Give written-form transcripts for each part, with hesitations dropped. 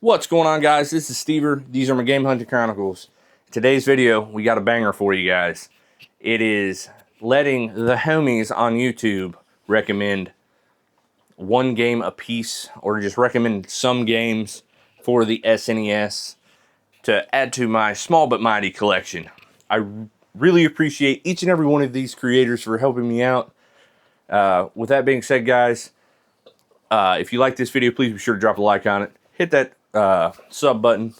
What's going on, guys? This is Stever. These are my Game Hunting Chronicles. Today's video, we got a banger for you guys. It is letting the homies on YouTube recommend one game a piece, or just recommend some games for the SNES to add to my small but mighty collection. I really appreciate each and every one of these creators for helping me out. With that being said, guys, if you like this video, please be sure to drop a like on it. Hit that sub button.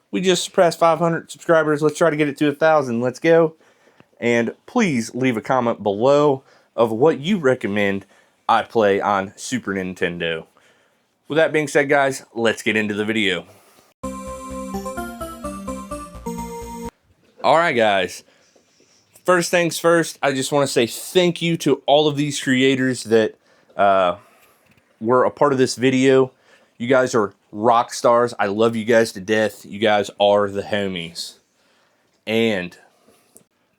We just surpassed 500 subscribers. Let's try to get it to 1,000. Let's go. And please leave a comment below of what you recommend I play on Super Nintendo. With that being said, guys, let's get into the video. Alright, guys. First things first, I just want to say thank you to all of these creators that were a part of this video. You guys are rock stars. I love you guys to death. You guys are the homies. And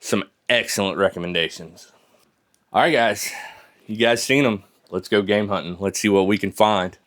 some excellent recommendations. Alright, guys. You guys seen them. Let's go game hunting. Let's see what we can find.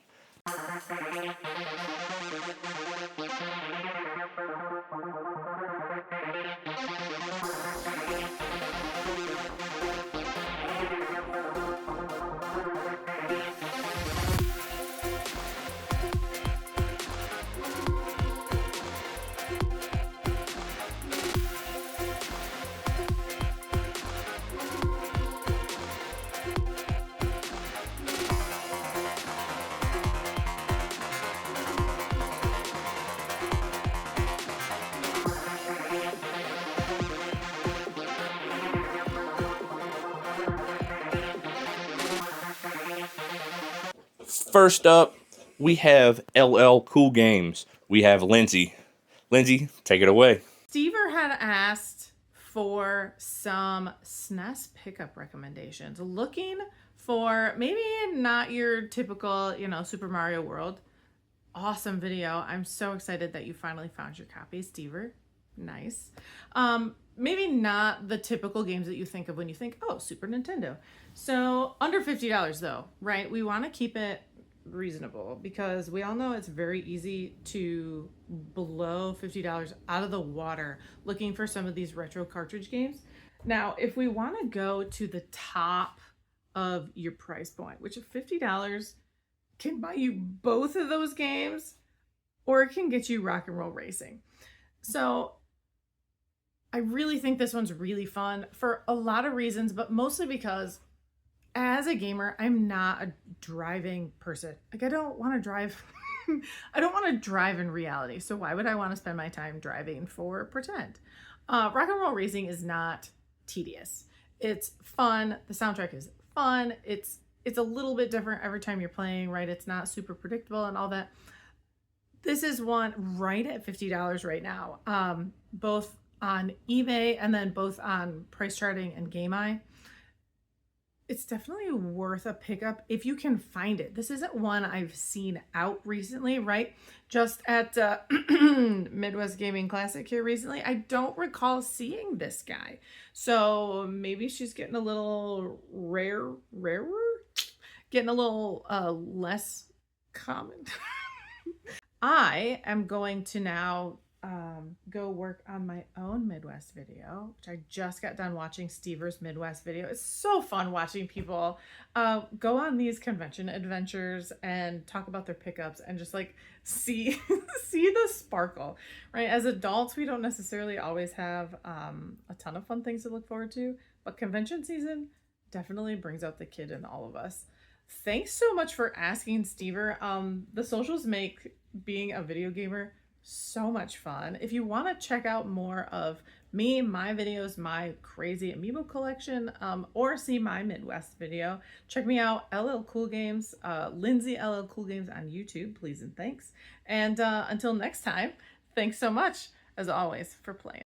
First up, we have LL Cool Games. We have Lindsay. Lindsay, take it away. Stever had asked for some Snes pickup recommendations, looking for maybe not your typical, Super Mario World. Awesome video. I'm so excited that you finally found your copy, Stever. Nice. Maybe not the typical games that you think of when you think, oh, Super Nintendo. So under $50 though, right? We want to keep it reasonable because we all know it's very easy to blow $50 out of the water looking for some of these retro cartridge games. Now, if we want to go to the top of your price point, which at $50 can buy you both of those games, or it can get you Rock and Roll Racing. So I really think this one's really fun for a lot of reasons, but mostly because as a gamer, I'm not a driving person. Like, I don't want to drive. I don't want to drive in reality. So why would I want to spend my time driving for pretend? Rock and Roll Racing is not tedious. It's fun. The soundtrack is fun. It's a little bit different every time you're playing, right? It's not super predictable and all that. This is one right at $50 right now, both on eBay and then both on Price Charting and GameEye. It's definitely worth a pickup if you can find it. This isn't one I've seen out recently, right? Just at Midwest Gaming Classic here recently. I don't recall seeing this guy. So maybe she's getting a little rarer, getting a little less common. I am going to now go work on my own Midwest video, which I just got done watching Stever's Midwest video. It's so fun watching people go on these convention adventures and talk about their pickups and just like see the sparkle, right? As adults, we don't necessarily always have a ton of fun things to look forward to, but convention season definitely brings out the kid in all of us. Thanks so much for asking, Stever. The socials make being a video gamer so much fun. If you want to check out more of me, my videos, my crazy amiibo collection, or see my Midwest video, check me out, LL Cool Games, Lindsay LL Cool Games on YouTube, please and thanks. And until next time, thanks so much, as always, for playing.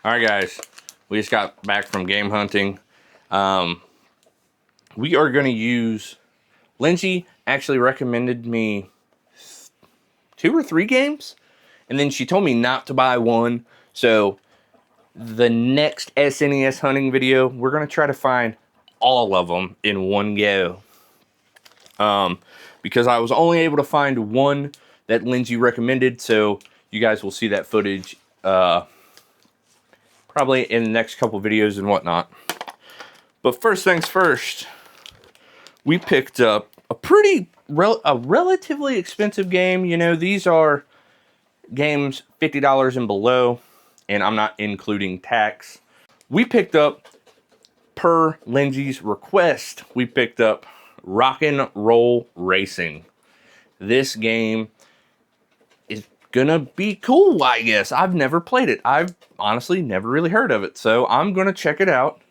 Alright, guys. We just got back from game hunting. We are going to use... Lindsay actually recommended me 2 or 3 games, and then she told me not to buy one. So the next SNES hunting video, we're going to try to find all of them in one go. because I was only able to find one that Lindsay recommended. So you guys will see that footage probably in the next couple videos and whatnot. But first things first, we picked up a relatively expensive game. You know, these are games $50 and below, and I'm not including tax. We picked up, per Lindsay's request, we picked up Rock'n'Roll Racing. This game is gonna be cool, I guess. I've never played it. I've honestly never really heard of it, so I'm gonna check it out,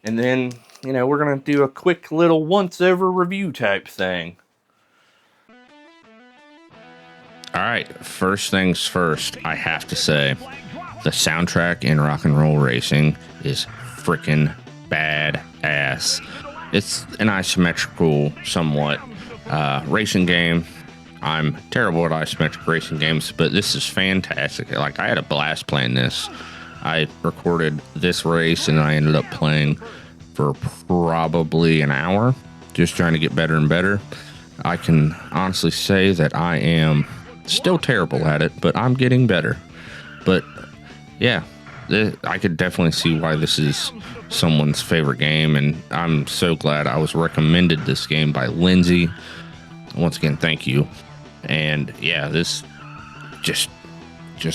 and then, you know, we're gonna do a quick little once-over review type thing. All right, first things first, I have to say, the soundtrack in Rock'n'Roll Racing is freaking badass. It's an isometrical, somewhat, racing game. I'm terrible at isometric racing games, but this is fantastic. Like, I had a blast playing this. I recorded this race, and I ended up playing for probably an hour, just trying to get better and better. I can honestly say that I am still terrible at it, but I'm getting better. But yeah, I could definitely see why this is someone's favorite game, and I'm so glad I was recommended this game by Lindsay. Once again, thank you. And yeah, this just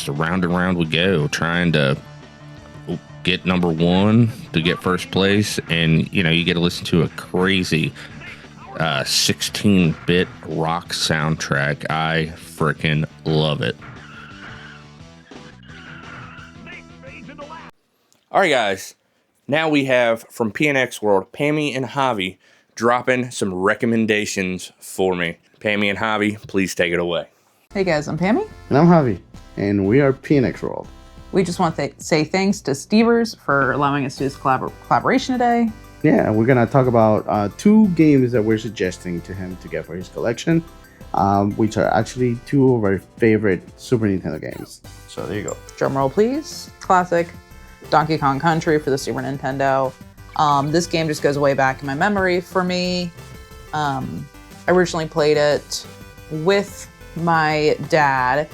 around and around we go, trying to get number one, to get first place, and you know, you get to listen to a crazy 16-bit rock soundtrack. I freaking love it. Alright guys, now we have from PNX World, Pammy and Javi dropping some recommendations for me. Pammy and Javi, please take it away. Hey guys, I'm Pammy. And I'm Javi, and we are PNX World. We just want to say thanks to Stevers for allowing us to do this collaboration today. Yeah, we're going to talk about 2 games that we're suggesting to him to get for his collection, which are actually 2 of our favorite Super Nintendo games. So there you go. Drum roll, please. Classic Donkey Kong Country for the Super Nintendo. This game just goes way back in my memory for me. I originally played it with my dad.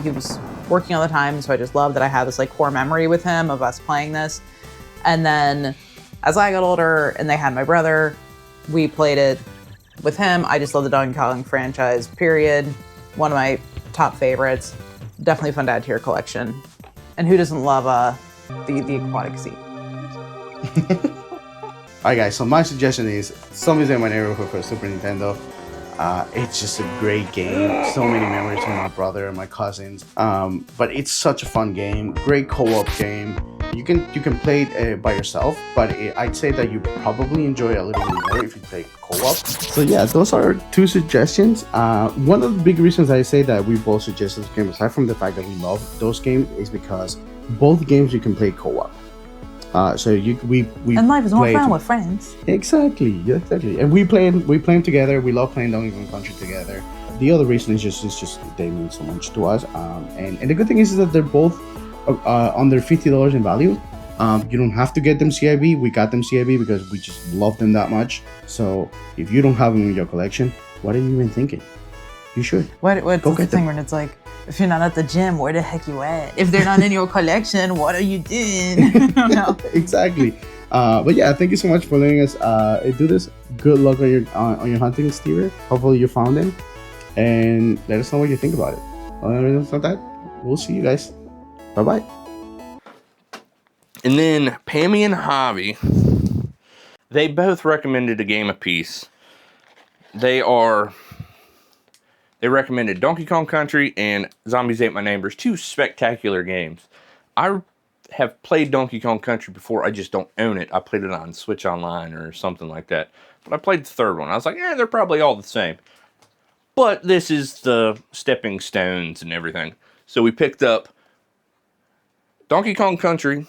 He was working all the time, so I just loved that I had this like core memory with him of us playing this. And then as I got older and they had my brother, we played it with him. I just love the Donkey Kong franchise, period. One of my top favorites. Definitely fun to add to your collection. And who doesn't love the aquatic sea? Alright guys, so my suggestion is Zombies in My Neighborhood for Super Nintendo. It's just a great game. So many memories with my brother and my cousins. But it's such a fun game. Great co-op game. You can play it by yourself, but I'd say that you probably enjoy it a little bit more if you play co-op. So yeah, those are 2 suggestions. One of the big reasons I say that we both suggest this game, aside from the fact that we love those games, is because both games you can play co-op. So we and life is more fun with friends. Exactly. And we play them together. We love playing Donkey Kong Country together. The other reason is just they mean so much to us. And the good thing is that they're both under $50 in value. You don't have to get them CIB. We got them CIB because we just love them that much. So if you don't have them in your collection, what are you even thinking? You should. What's the thing when it's like, if you're not at the gym, where the heck you at? If they're not in your collection, what are you doing? No. Exactly. But yeah, thank you so much for letting us do this. Good luck on your hunting, Stever. Hopefully you found him, and let us know what you think about it. Other than that, we'll see you guys. Bye bye. And then Pammy and Javi, they both recommended a game apiece. They recommended Donkey Kong Country and Zombies Ate My Neighbors, 2 spectacular games. I have played Donkey Kong Country before, I just don't own it. I played it on Switch Online or something like that. But I played the 3rd one. I was like, they're probably all the same. But this is the stepping stones and everything. So we picked up Donkey Kong Country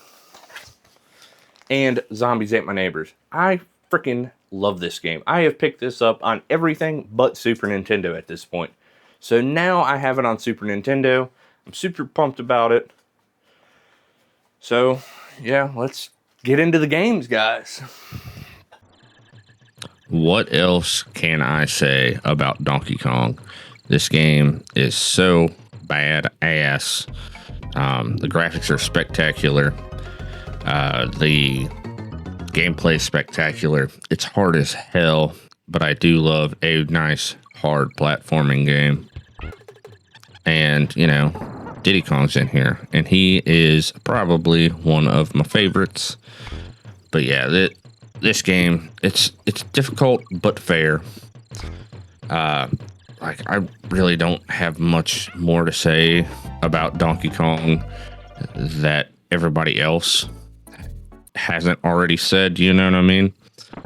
and Zombies Ate My Neighbors. I freaking love this game. I have picked this up on everything but Super Nintendo at this point. So now I have it on Super Nintendo. I'm super pumped about it. So, yeah, let's get into the games, guys. what else can I say about Donkey Kong? This game is so badass. The graphics are spectacular. The gameplay is spectacular. It's hard as hell, but I do love a nice, hard platforming game. And, you know, Diddy Kong's in here, and he is probably one of my favorites. But yeah, this game, it's difficult but fair. Like, I really don't have much more to say about Donkey Kong that everybody else hasn't already said, you know what I mean?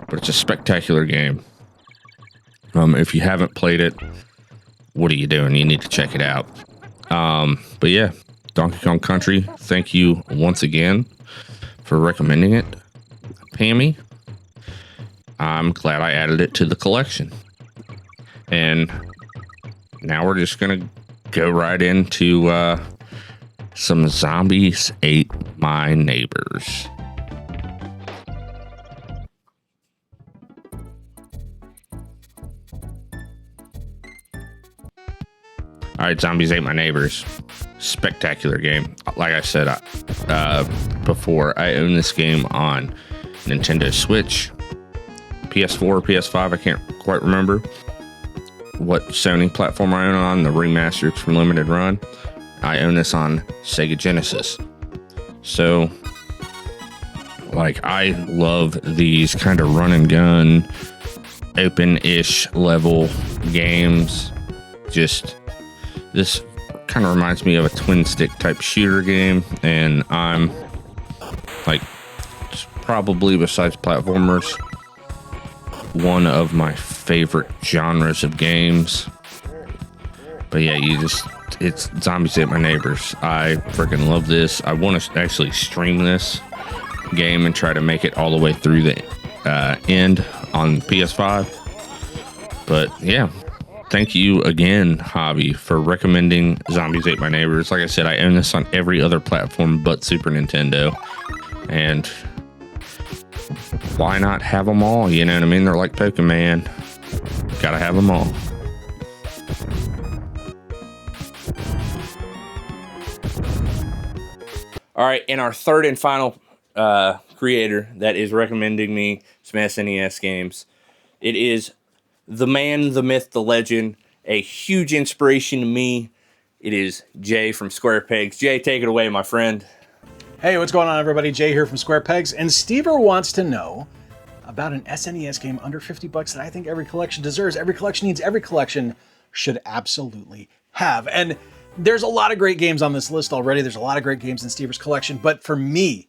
But it's a spectacular game. If you haven't played it, what are you doing? You need to check it out. But yeah, Donkey Kong Country, thank you once again for recommending it. Pammy, I'm glad I added it to the collection. And now we're just going to go right into some Zombies Ate My Neighbors. All right, Zombies Ate My Neighbors. Spectacular game. Like I said before, I own this game on Nintendo Switch, PS4, PS5. I can't quite remember what Sony platform I own on. The remastered from Limited Run. I own this on Sega Genesis. So, like, I love these kind of run and gun, open-ish level games. Just, this kind of reminds me of a twin stick type shooter game, and I'm like, probably besides platformers, one of my favorite genres of games. But yeah, it's Zombies Ate My Neighbors. I freaking love this. I want to actually stream this game and try to make it all the way through the end on PS5. But yeah, thank you again, Javi, for recommending Zombies Ate My Neighbors. Like I said, I own this on every other platform but Super Nintendo. And why not have them all? You know what I mean? They're like Pokemon. Gotta have them all. All right, and our third and final creator that is recommending me some SNES games. It is the man, the myth, the legend, a huge inspiration to me. It is Jay from Square Pegs. Jay, take it away, my friend. Hey, what's going on, everybody? Jay here from Square Pegs, and Stever wants to know about an SNES game under 50 bucks that I think every collection deserves, every collection needs, every collection should absolutely have. And there's a lot of great games on this list already. There's a lot of great games in Stever's collection, but for me,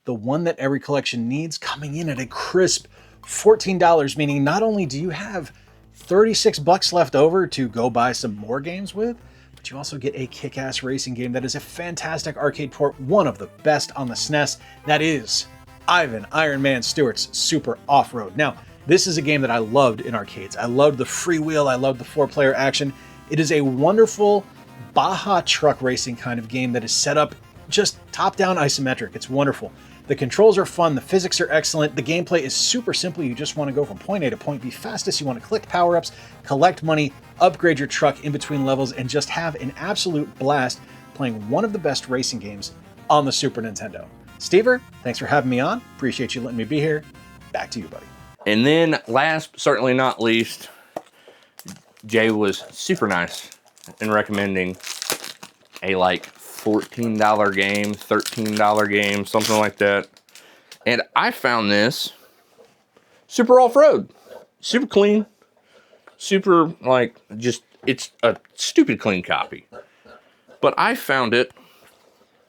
the one that every collection needs, coming in at a crisp $14, meaning not only do you have 36 bucks left over to go buy some more games with, but you also get a kick-ass racing game that is a fantastic arcade port, one of the best on the SNES. That is Ivan Iron Man Stewart's Super Off-Road. Now, this is a game that I loved in arcades. I loved the freewheel. I loved the 4-player action. It is a wonderful Baja truck racing kind of game that is set up just top-down isometric. It's wonderful. The controls are fun. The physics are excellent. The gameplay is super simple. You just want to go from point A to point B fastest. You want to collect power-ups, collect money, upgrade your truck in between levels, and just have an absolute blast playing one of the best racing games on the Super Nintendo. Stever, thanks for having me on. Appreciate you letting me be here. Back to you, buddy. And then last, but certainly not least, Jay was super nice in recommending a like $14 game, $13 game, something like that. And I found this super off-road, super clean, super like just, it's a stupid clean copy. But I found it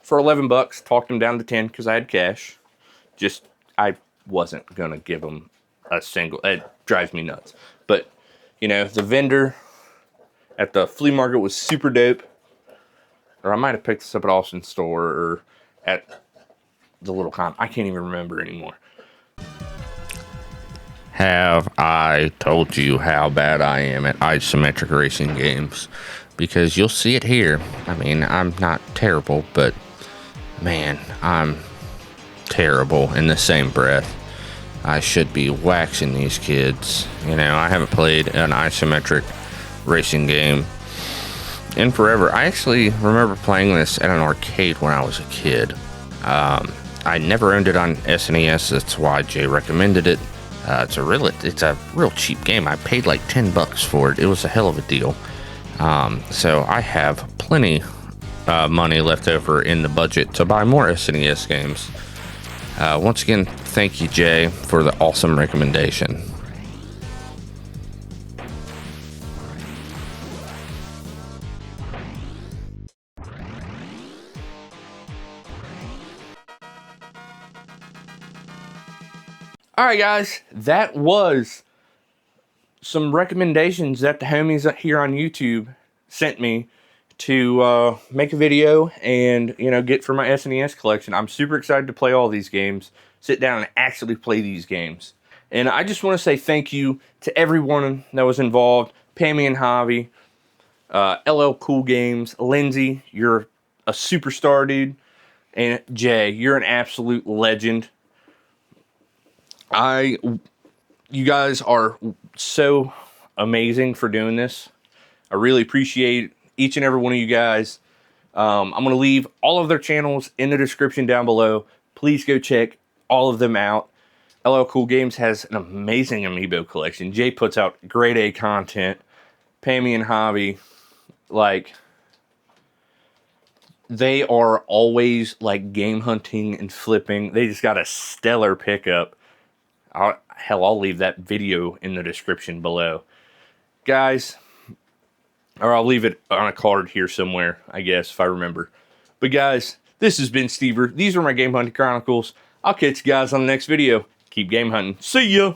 for 11 bucks, talked him down to 10 because I had cash. Just, I wasn't going to give him a single, it drives me nuts. But, you know, the vendor at the flea market was super dope. Or I might have picked this up at Austin's store or at the little con. I can't even remember anymore. Have I told you how bad I am at isometric racing games? Because you'll see it here. I mean, I'm not terrible, but man, I'm terrible in the same breath. I should be waxing these kids. You know, I haven't played an isometric racing game in forever. I actually remember playing this at an arcade when I was a kid. I never owned it on SNES. That's why Jay recommended it. It's a real cheap game. I paid like $10 for it. It was a hell of a deal. So I have plenty money left over in the budget to buy more SNES games. Once again, thank you, Jay, for the awesome recommendation. All right, guys, that was some recommendations that the homies here on YouTube sent me to make a video and, you know, get for my SNES collection. I'm super excited to play all these games, sit down and actually play these games. And I just want to say thank you to everyone that was involved. Pammy and Javi, LL Cool Games, Lindsay, you're a superstar, dude. And Jay, you're an absolute legend. You guys are so amazing for doing this. I really appreciate each and every one of you guys. I'm going to leave all of their channels in the description down below. Please go check all of them out. LL Cool Games has an amazing amiibo collection. Jay puts out grade A content. Pammy and Javi, like, they are always like game hunting and flipping. They just got a stellar pickup. I'll leave that video in the description below. Guys, or I'll leave it on a card here somewhere, I guess, if I remember. But guys, this has been Stever. These are my Game Hunting Chronicles. I'll catch you guys on the next video. Keep game hunting. See ya!